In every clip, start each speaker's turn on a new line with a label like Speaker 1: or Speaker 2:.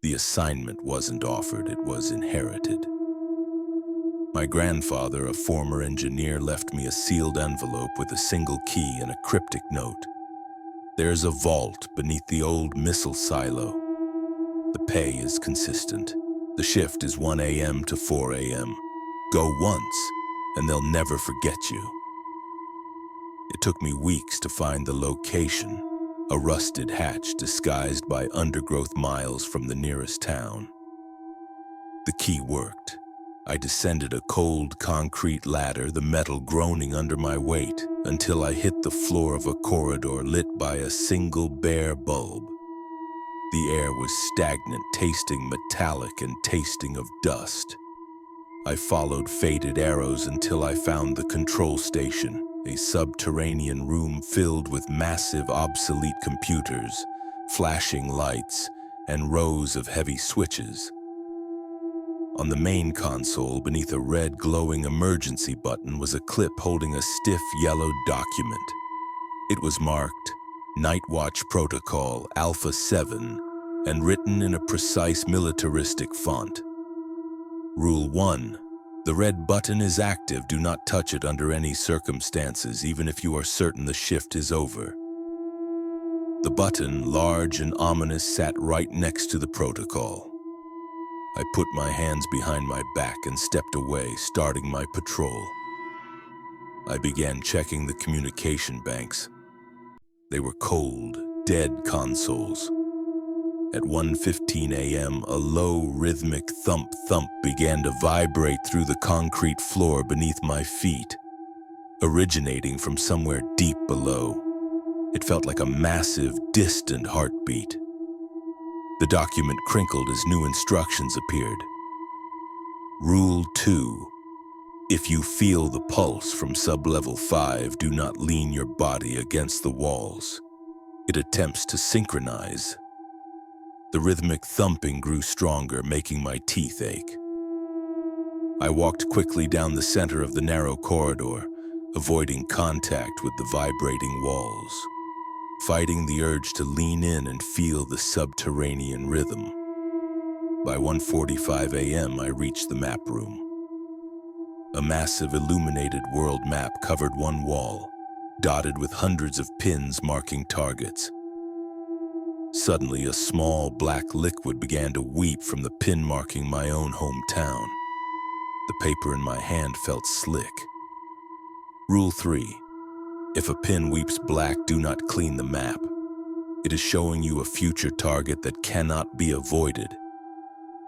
Speaker 1: The assignment wasn't offered, it was inherited. My grandfather, a former engineer, left me a sealed envelope with a single key and a cryptic note. There's a vault beneath the old missile silo. The pay is consistent. The shift is 1 a.m. to 4 a.m. Go once, and they'll never forget you. It took me weeks to find the location, a rusted hatch disguised by undergrowth miles from the nearest town. The key worked. I descended a cold concrete ladder, the metal groaning under my weight, until I hit the floor of a corridor lit by a single bare bulb. The air was stagnant, tasting metallic and tasting of dust. I followed faded arrows until I found the control station, a subterranean room filled with massive obsolete computers, flashing lights, and rows of heavy switches. On the main console, beneath a red glowing emergency button, was a clip holding a stiff yellow document. It was marked Night Watch Protocol Alpha 7 and written in a precise militaristic font. Rule 1. The red button is active. Do not touch it under any circumstances, even if you are certain the shift is over. The button, large and ominous, sat right next to the protocol. I put my hands behind my back and stepped away, starting my patrol. I began checking the communication banks. They were cold, dead consoles. At 1:15 a.m., a low, rhythmic thump-thump began to vibrate through the concrete floor beneath my feet, originating from somewhere deep below. It felt like a massive, distant heartbeat. The document crinkled as new instructions appeared. Rule 2. If you feel the pulse from sub-level 5, do not lean your body against the walls. It attempts to synchronize. The rhythmic thumping grew stronger, making my teeth ache. I walked quickly down the center of the narrow corridor, avoiding contact with the vibrating walls, fighting the urge to lean in and feel the subterranean rhythm. By 1:45 a.m., I reached the map room. A massive illuminated world map covered one wall, dotted with hundreds of pins marking targets. Suddenly, a small black liquid began to weep from the pin marking my own hometown. The paper in my hand felt slick. Rule 3. If a pin weeps black, do not clean the map. It is showing you a future target that cannot be avoided.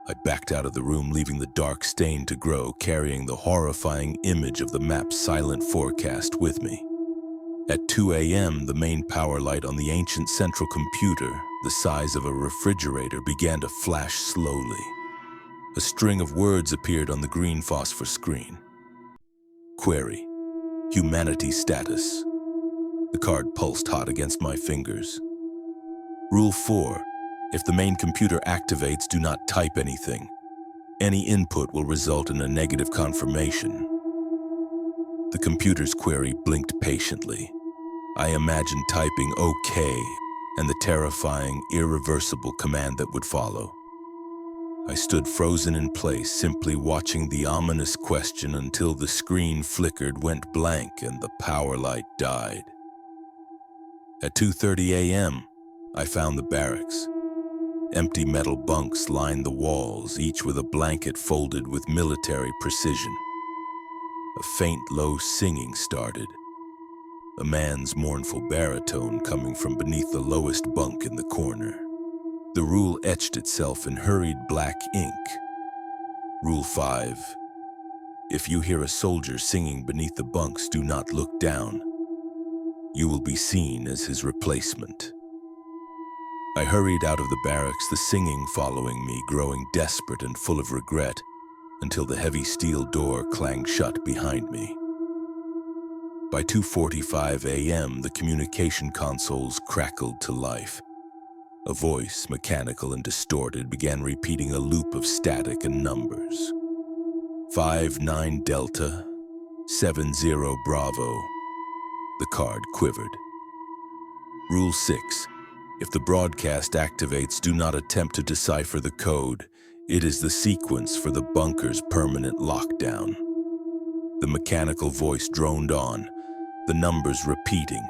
Speaker 1: I backed out of the room, leaving the dark stain to grow, carrying the horrifying image of the map's silent forecast with me. At 2 a.m., the main power light on the ancient central computer, the size of a refrigerator, began to flash slowly. A string of words appeared on the green phosphor screen. Query: Humanity status. The card pulsed hot against my fingers. Rule 4. If the main computer activates, do not type anything. Any input will result in a negative confirmation. The computer's query blinked patiently. I imagined typing OK and the terrifying, irreversible command that would follow. I stood frozen in place, simply watching the ominous question until the screen flickered, went blank, and the power light died. At 2:30 a.m., I found the barracks. Empty metal bunks lined the walls, each with a blanket folded with military precision. A faint, low singing started, a man's mournful baritone coming from beneath the lowest bunk in the corner. The rule etched itself in hurried black ink. Rule 5. If you hear a soldier singing beneath the bunks, do not look down. You will be seen as his replacement. I hurried out of the barracks, the singing following me, growing desperate and full of regret, until the heavy steel door clanged shut behind me. By 2:45 a.m., the communication consoles crackled to life. A voice, mechanical and distorted, began repeating a loop of static and numbers. 59 Delta, 70 Bravo. The card quivered. Rule 6. If the broadcast activates, do not attempt to decipher the code. It is the sequence for the bunker's permanent lockdown. The mechanical voice droned on, the numbers repeating,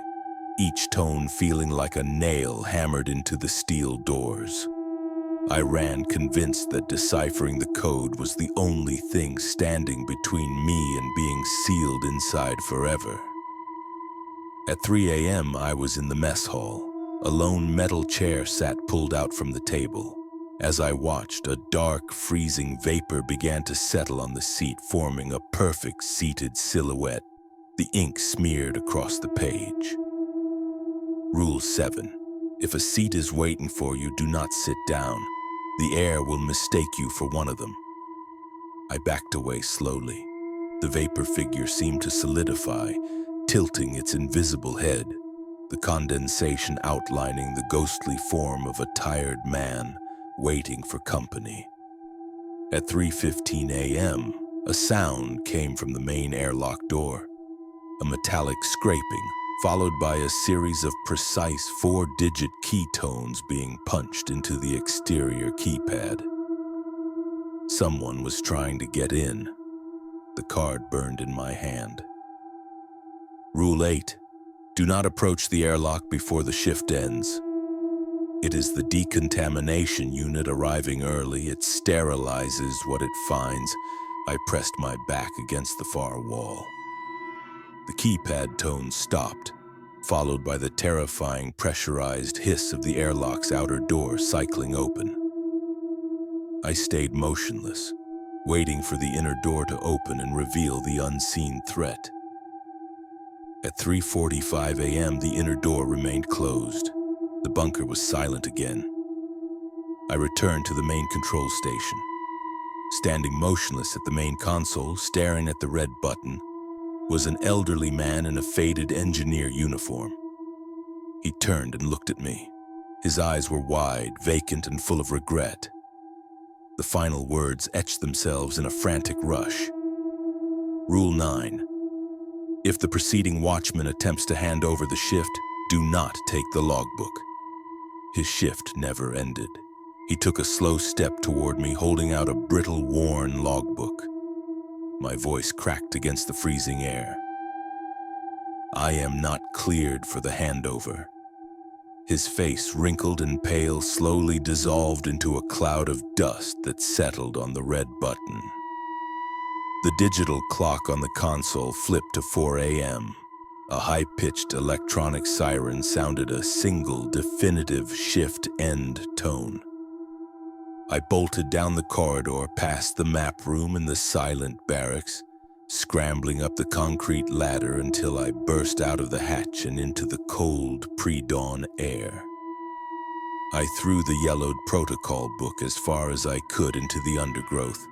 Speaker 1: each tone feeling like a nail hammered into the steel doors. I ran, convinced that deciphering the code was the only thing standing between me and being sealed inside forever. At 3 a.m., I was in the mess hall. A lone metal chair sat pulled out from the table. As I watched, a dark, freezing vapor began to settle on the seat, forming a perfect seated silhouette, the ink smeared across the page. Rule 7. If a seat is waiting for you, do not sit down. The air will mistake you for one of them. I backed away slowly. The vapor figure seemed to solidify, tilting its invisible head, the condensation outlining the ghostly form of a tired man waiting for company. At 3:15 a.m., a sound came from the main airlock door, a metallic scraping, followed by a series of precise 4-digit key tones being punched into the exterior keypad. Someone was trying to get in. The card burned in my hand. Rule 8. Do not approach the airlock before the shift ends. It is the decontamination unit arriving early. It sterilizes what it finds. I pressed my back against the far wall. The keypad tone stopped, followed by the terrifying pressurized hiss of the airlock's outer door cycling open. I stayed motionless, waiting for the inner door to open and reveal the unseen threat. At 3:45 a.m., the inner door remained closed. The bunker was silent again. I returned to the main control station. Standing motionless at the main console, staring at the red button, was an elderly man in a faded engineer uniform. He turned and looked at me. His eyes were wide, vacant, and full of regret. The final words etched themselves in a frantic rush. Rule 9. If the preceding watchman attempts to hand over the shift, do not take the logbook. His shift never ended. He took a slow step toward me, holding out a brittle, worn logbook. My voice cracked against the freezing air. I am not cleared for the handover. His face, wrinkled and pale, slowly dissolved into a cloud of dust that settled on the red button. The digital clock on the console flipped to 4 a.m. A high-pitched electronic siren sounded a single, definitive shift-end tone. I bolted down the corridor, past the map room and the silent barracks, scrambling up the concrete ladder until I burst out of the hatch and into the cold, pre-dawn air. I threw the yellowed protocol book as far as I could into the undergrowth.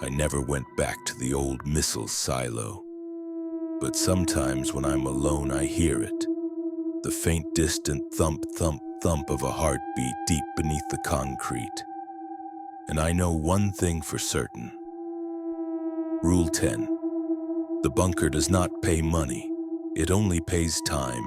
Speaker 1: I never went back to the old missile silo. But sometimes when I'm alone, I hear it. The faint, distant thump, thump, thump of a heartbeat deep beneath the concrete. And I know one thing for certain. Rule 10. The bunker does not pay money. It only pays time.